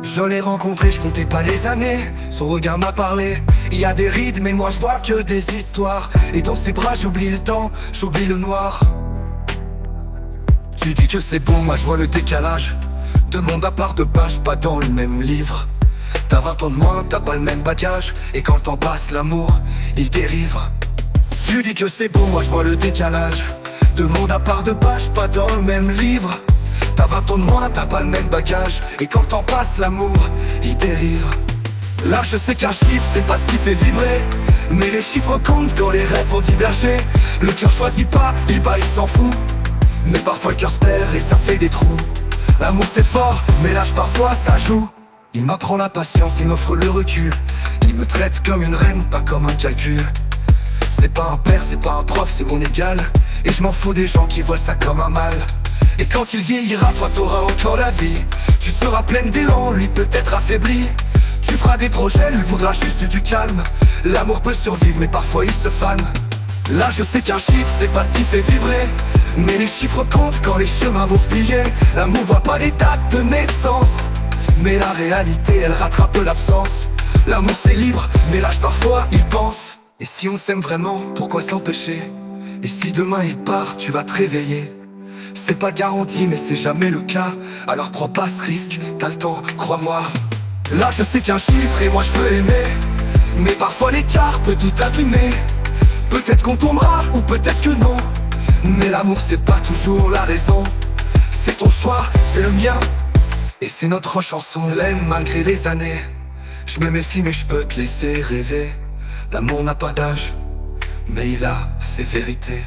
Je l'ai rencontré, je comptais pas les années. Son regard m'a parlé. Il y a des rides, mais moi je vois que des histoires. Et dans ses bras j'oublie le temps, j'oublie le noir. Tu dis que c'est bon, moi je vois le décalage. Deux mondes à part, deux pages, pas dans le même livre. T'as 20 ans de moins, t'as pas le même bagage. Et quand le temps passe, l'amour, il dérive. Tu dis que c'est bon, moi je vois le décalage. Deux mondes à part, deux pages, pas dans le même livre. T'as 20 ans de moins, t'as pas le même bagage. Et quand le temps passe, l'amour, il dérive. Là je sais qu'un chiffre, c'est pas ce qui fait vibrer. Mais les chiffres comptent quand les rêves vont diverger. Le cœur choisit pas, il bat, il s'en fout. Mais parfois le cœur se perd et ça fait des trous. L'amour c'est fort, mais l'âge parfois ça joue. Il m'apprend la patience, il m'offre le recul. Il me traite comme une reine, pas comme un calcul. C'est pas un père, c'est pas un prof, c'est mon égal. Et je m'en fous des gens qui voient ça comme un mal. Et quand il vieillira, toi t'auras encore la vie. Tu seras pleine d'élan, lui peut-être affaibli. Tu feras des projets, lui voudra juste du calme. L'amour peut survivre, mais parfois il se fane. Là je sais qu'un chiffre, c'est pas ce qui fait vibrer. Mais les chiffres comptent quand les chemins vont se plier. L'amour voit pas les dates de naissance, mais la réalité elle rattrape l'absence. L'amour c'est libre, mais l'âge parfois il pense. Et si on s'aime vraiment, pourquoi s'empêcher? Et si demain il part, tu vas te réveiller. C'est pas garanti mais c'est jamais le cas. Alors prends pas ce risque, t'as le temps, crois-moi. Là je sais qu'un chiffre et moi je veux aimer. Mais parfois l'écart peut tout abîmer. Peut-être qu'on tombera ou peut-être que non. Mais l'amour c'est pas toujours la raison. C'est ton choix, c'est le mien. Et c'est notre chanson, on l'aime malgré les années. Je me méfie mais je peux te laisser rêver. L'amour n'a pas d'âge, mais il a ses vérités.